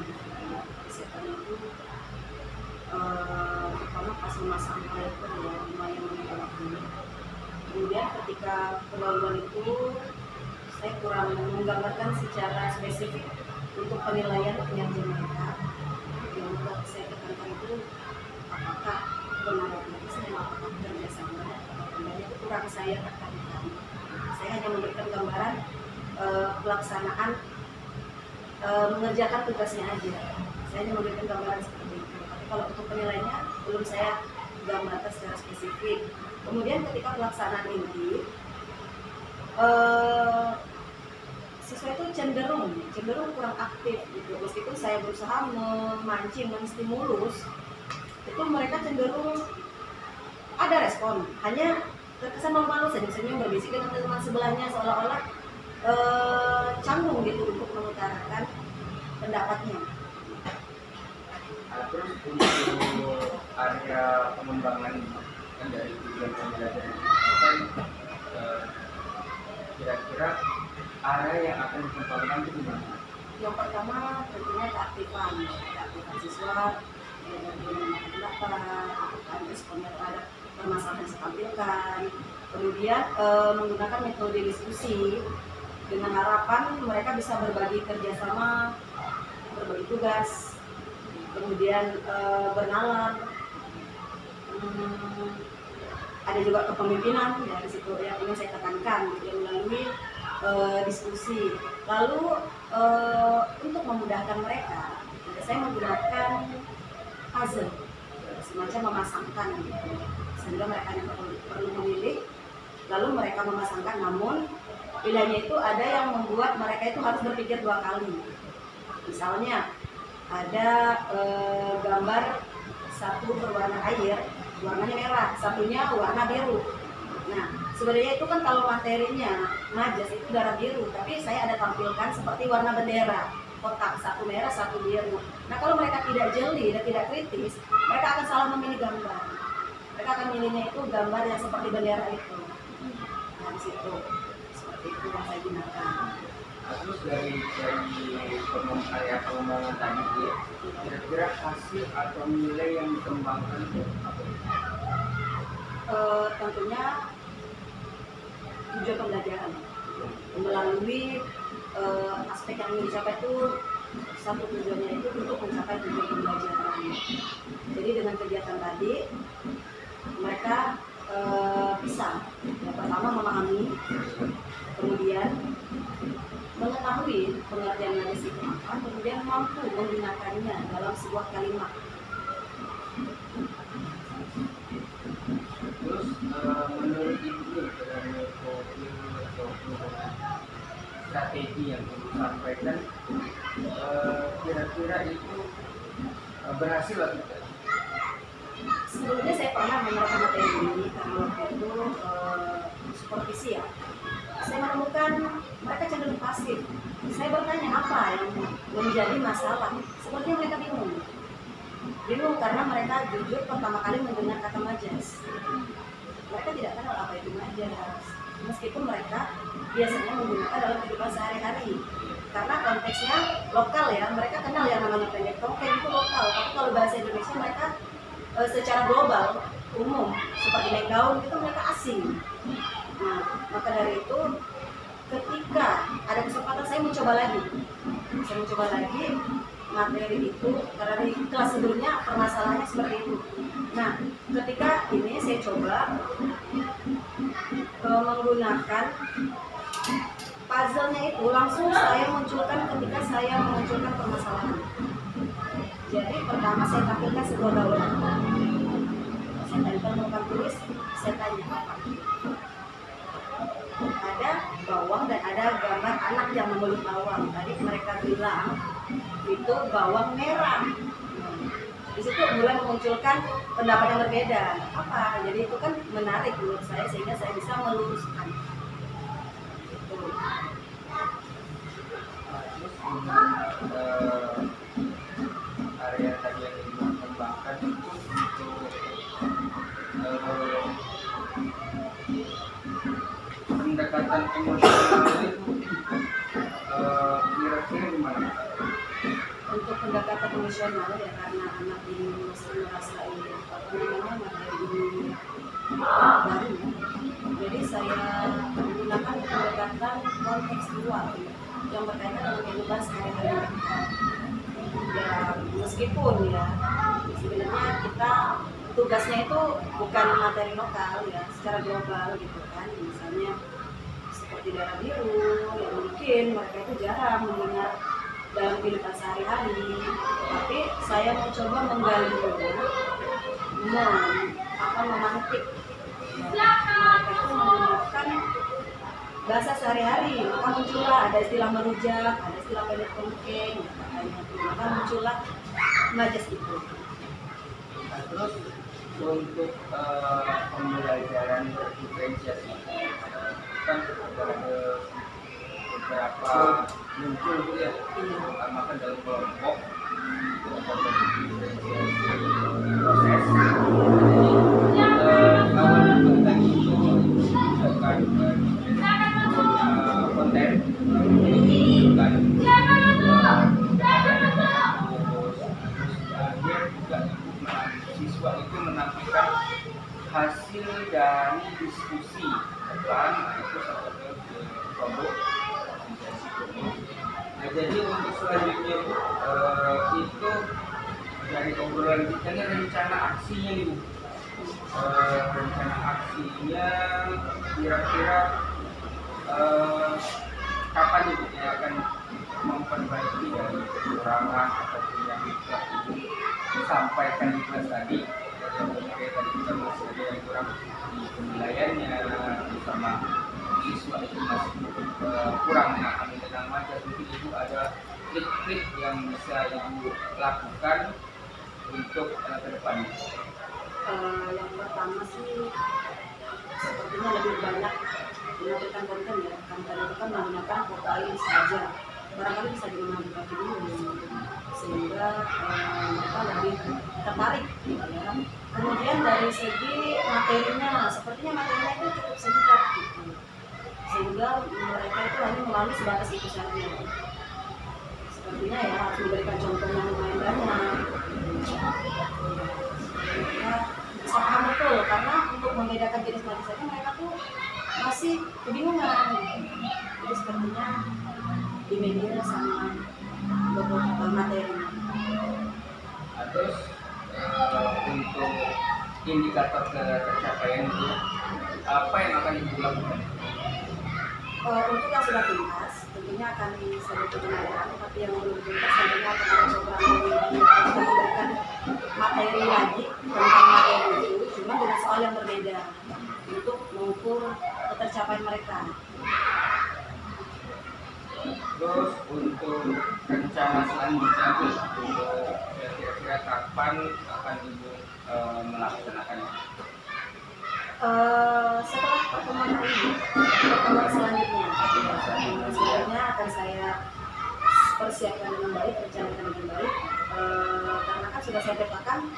Persiapannya itu pertama pas memasang proyektor ya lumayan memakan waktu. Kemudian ketika pendahuluan itu saya kurang menggambarkan secara spesifik untuk penilaian kinerja mereka. Yang saya tekankan itu apakah benar dan apakah kerjasama, apakah itu kurang saya tekankan. Saya hanya memberikan gambaran pelaksanaan mengerjakan tugasnya aja. Saya hanya memberikan gambaran seperti itu. Tapi kalau untuk penilaiannya belum saya gambarkan secara spesifik. Kemudian ketika pelaksanaan inti, siswa itu cenderung kurang aktif gitu. Meskipun saya berusaha memancing, menstimulus, itu mereka cenderung ada respon, hanya terkesan malu-malu, senyum-senyum, berbisik dengan teman sebelahnya, seolah-olah canggung gitu untuk mengutarakan pendapatnya. Terus untuk area pengembangan kan dari tujuan pembelajaran itu kan kira-kira area yang akan dikembangkan itu gimana? Yang pertama tentunya keaktifan siswa, dengan pendapat, respon terhadap permasalahan yang ditampilkan, kemudian menggunakan metode diskusi dengan harapan mereka bisa berbagi kerjasama, berbagi tugas, kemudian bernalar. Ada juga kepemimpinan ya, di situ yang ingin saya tekankan yang melalui diskusi. Lalu untuk memudahkan mereka, saya menggunakan puzzle, semacam memasangkan gitu, sehingga mereka yang perlu memilih, lalu mereka memasangkan. Namun pilihannya itu ada yang membuat mereka itu harus berpikir 2 kali. Misalnya ada gambar satu berwarna air, warnanya merah, satunya warna biru. Nah, sebenarnya itu kan kalau materinya majas itu darah biru, tapi saya ada tampilkan seperti warna bendera, kotak, satu merah, satu biru. Nah, kalau mereka tidak jeli dan tidak kritis, mereka akan salah memilih gambar. Mereka akan milihnya itu gambar yang seperti bendera itu. Nah, di situ seperti itu yang saya gunakan. Terus dari area pengembangan tadi ya, kira-kira hasil atau nilai yang dikembangkan itu apa? Tentunya tujuan pembelajaran melalui aspek yang ingin dicapai itu, satu tujuannya itu untuk mencapai tujuan pembelajaran. Jadi dengan kegiatan tadi mereka bisa yang pertama memahami, kemudian mengetahui pengertian majas itu apa, kemudian mampu menggunakannya dalam sebuah kalimat. Terus menurut ibu dalam metode atau strategi yang ibu sampaikan, kira-kira itu berhasil atau tidak? Sebelumnya saya pernah menerapkan materi ini karena waktu itu supervisi ya. Saya menemukan mereka cenderung pasif. Saya bertanya apa yang menjadi masalah. Sepertinya mereka bingung karena mereka jujur pertama kali mendengar kata majas. Mereka tidak kenal apa itu majas, meskipun mereka biasanya menggunakan dalam kehidupan sehari-hari. Karena konteksnya lokal ya, mereka kenal yang namanya pendek tongkeng itu lokal. Tapi kalau bahasa Indonesia mereka secara global, umum, seperti naik daun itu mereka asing. Nah, maka dari itu ketika ada kesempatan saya mencoba lagi materi itu karena di kelas sebelumnya permasalahannya seperti itu. Nah, ketika ini saya coba menggunakan puzzle-nya itu langsung saya munculkan ketika saya memunculkan permasalahan. Jadi pertama saya tampilkan sebuah daun. Saya tempel papan tulis, saya tanya apa? Ada bawang dan ada gambar anak yang memeluk bawang. Tadi mereka bilang itu bawang merah. Di situ mulai memunculkan pendapat yang berbeda. Apa? Jadi itu kan menarik menurut saya sehingga saya bisa meluruskan. Itu. Terus area tadi yang ibu kembangkan itu untuk pendekatan emosional itu kira-kira gimana? Untuk pendekatan emosional ya karena anak ini masih merasa ini materi ini baru. Jadi saya menggunakan pendekatan konteks luar yang berkaitan dengan kehidupan sehari-hari. Ya meskipun ya sebenarnya kita tugasnya itu bukan materi lokal ya, secara global gitu kan. Misalnya seperti darah biru yang mungkin mereka itu jarang mendengar dalam kehidupan sehari-hari, tapi saya mencoba menggalinya, memantik mereka itu menggunakan bahasa sehari-hari. Maka muncullah ada istilah merujak, ada istilah pendek tongkeng, maka muncullah majas itu. Nah, terus untuk pembelajaran berdiferensiasi kan ada beberapa muncul gitu ya, pertama kan dalam kelompok proses. Jadi awal konten itu misalkan konten bukan siswa itu menampilkan hasil dari diskusi depan, itu salah satu produk. Nah, jadi untuk selanjutnya itu dari obrolan kita ini rencana aksinya nih Bu. Rencana aksinya kira-kira kapan Ibu yang akan memperbaiki dari kekurangan ataupun yang tidak disampaikan di kelas tadi. Kayak tadi kita masih ada yang kurang di penilaiannya bersama siswa itu masih kurang memahami tentang majas. Mungkin Ibu ada trik-trik yang bisa Ibu lakukan untuk ke depan. Yang pertama sih sepertinya lebih banyak menampilkan konten ya. Konten itu kan menggunakan fotoin saja, barangkali bisa dimanfaatkan video sehingga mereka lebih tertarik gitu ya. Kemudian dari segi materinya, sepertinya materinya itu cukup singkat gitu, sehingga mereka itu hanya melalui sebatas itu saja. Sepertinya ya harus diberikan contoh yang lumayan banyak. Mereka bisa paham betul karena untuk membedakan jenis majas saja mereka tuh masih kebingungan. Jadi sepertinya di media sama beberapa materinya. Terus untuk indikator tercapaian itu apa yang akan Ibu lakukan? Untuk yang sudah tuntas tentunya akan saya penilaian, tapi yang belum tuntas tentunya akan ada program yang memberikan materi lagi tentang materi itu, cuma dengan soal yang berbeda untuk mengukur ketercapaian mereka. Terus untuk rencana selanjutnya untuk kira-kira kapan akan Ibu melaksanakannya? Setelah pertemuan ini, pertemuan selanjutnya akan saya persiapkan dengan baik, rencanakan dengan baik, karena kan sudah saya petakan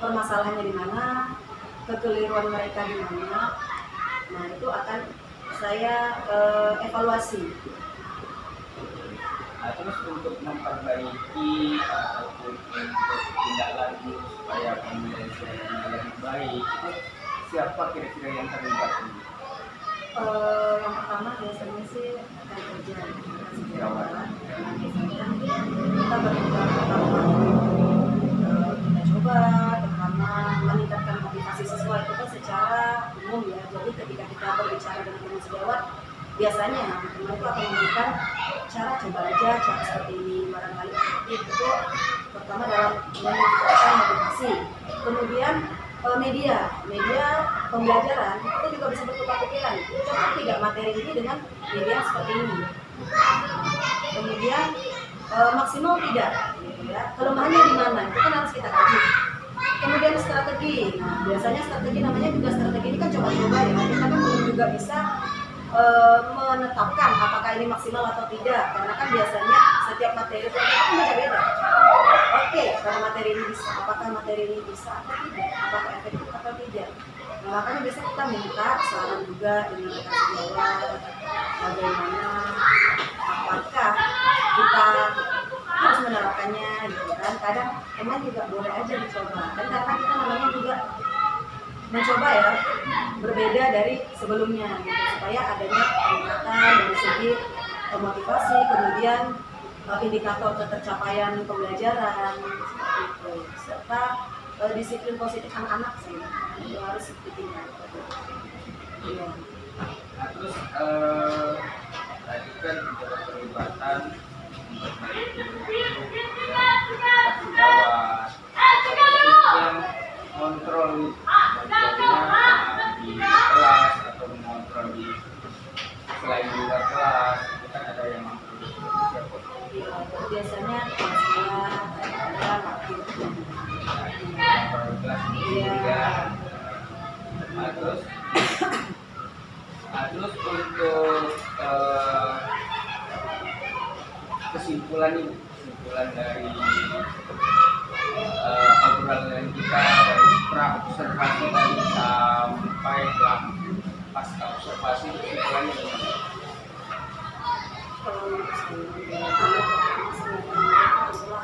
permasalahannya di mana, kekeliruan mereka di mana. Nah itu akan saya evaluasi. Nah, terus untuk memperbaiki ataupun untuk tindak lanjut supaya pembelajarannya lebih baik, itu siapa kira-kira yang terlibat ini? Yang pertama biasanya sih akan kerja sejawat. Kita berbicara pertama, kita coba pertama meningkatkan motivasi siswa itu kan secara umum ya. Jadi ketika kita berbicara dengan teman sejawat, biasanya teman itu akan memberikan cara coba aja, cara seperti ini, barangkali seperti itu. Pertama dalam meningkatkan motivasi. Kemudian media pembelajaran itu juga bisa bertukar pikiran. Cocok tidak materi ini dengan media seperti ini. Kemudian maksimal tidak, gitu ya. Kelemahannya di mana? Itu kan harus kita kaji. Kemudian strategi. Nah, biasanya strategi namanya juga strategi ini kan coba-coba ya. Kita kan belum juga bisa menetapkan apakah ini maksimal atau tidak, karena kan biasanya setiap materi itu kan beda-beda. Oke, kalau materi ini bisa, apakah materi ini bisa atau tidak, apakah efektif atau tidak. Nah, makanya biasanya kita minta saran juga dari mereka sejawat, bagaimana, apakah kita harus menerapkannya, gitu kan. Kadang emang juga boleh aja dicoba, kan karena kita namanya juga mencoba ya, berbeda dari sebelumnya gitu, supaya adanya peningkatan dari segi motivasi, kemudian indikator ketercapaian pembelajaran seperti itu, serta disiplin positif anak-anak sih itu harus ditingkatkan. Iya. Nah, terus tadi kan juga keterlibatan untuk yang kontrol belajarnya di kelas atau mengontrol di selain di luar kelas, itu kan ada yang mampu siapa? Iya, biasanya saya ada waktu Kontrol kelas juga. Nah, terus untuk kesimpulan dari obrolan kita dari pra observasi tadi sampai pasca observasi, kesimpulannya gimana?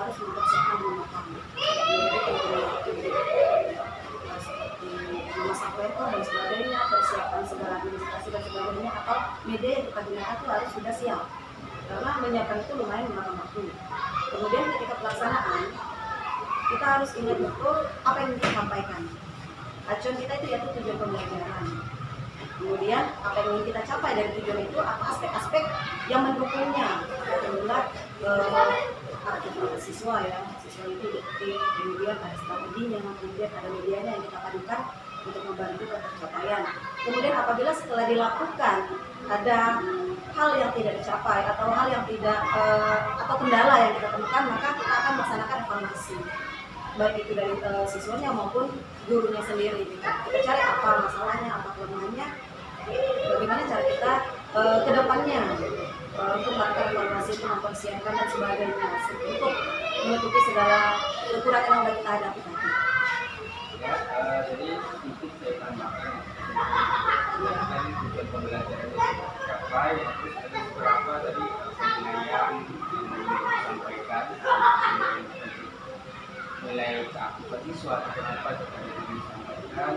harus mempersiapkan memasak laptop dan sebagainya, persiapan segala administrasi dan sebagainya, atau media yang kita gunakan itu harus sudah siap, karena menyiapkan itu lumayan memakan waktu. Kemudian ketika pelaksanaan kita harus ingat betul apa yang kita sampaikan. Acuan kita itu yaitu tujuan pembelajaran. Kemudian apa yang ingin kita capai dari tujuan itu, apa aspek-aspek yang mendukungnya. Itulah aktivitas siswa ya, siswa itu dikti, kemudian ada strateginya, kemudian ada medianya yang kita padukan untuk membantu ketercapaian. Kemudian apabila setelah dilakukan ada hal yang tidak dicapai atau hal yang tidak atau kendala yang kita temukan, maka kita akan melaksanakan evaluasi, baik itu dari siswanya maupun gurunya sendiri. Kita cari apa masalahnya, apa kelemahannya, bagaimana cara kita ke depannya untuk melakukan evaluasi, itu mempersiapkan dan sebagainya untuk menutupi segala kekurangan yang sudah kita hadapi tadi. Ya, jadi sedikit saya tambahkan tadi tujuan pembelajaran itu tercapai, terus ada beberapa tadi penilaian yang disampaikan, nilai keaktifan siswa atau kenapa tadi disampaikan,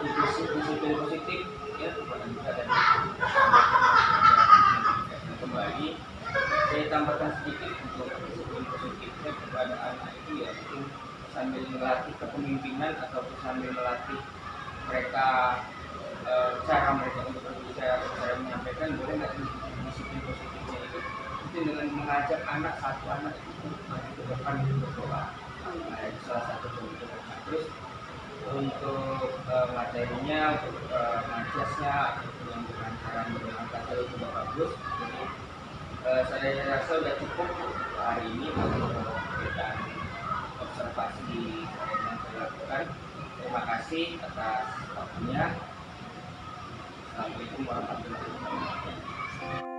disiplin positif ya, kemudian juga ada kembali. Saya tambahkan sedikit untuk disiplin positifnya kepada anak itu, yaitu sambil melatih kepemimpinan ataupun sambil melatih mereka cara mereka untuk berbicara, cara menyampaikan, boleh nggak positifnya itu dengan mengajak satu anak itu maju ke depan untuk berdoa. Nah, itu salah satu contoh. Terus untuk materinya, untuk majasnya yang dengan cara mengangkat itu sudah bagus. Jadi saya rasa sudah cukup hari ini untuk memberikan observasi yang saya lakukan. Terima kasih atas waktunya. Assalamualaikum warahmatullahi wabarakatuh.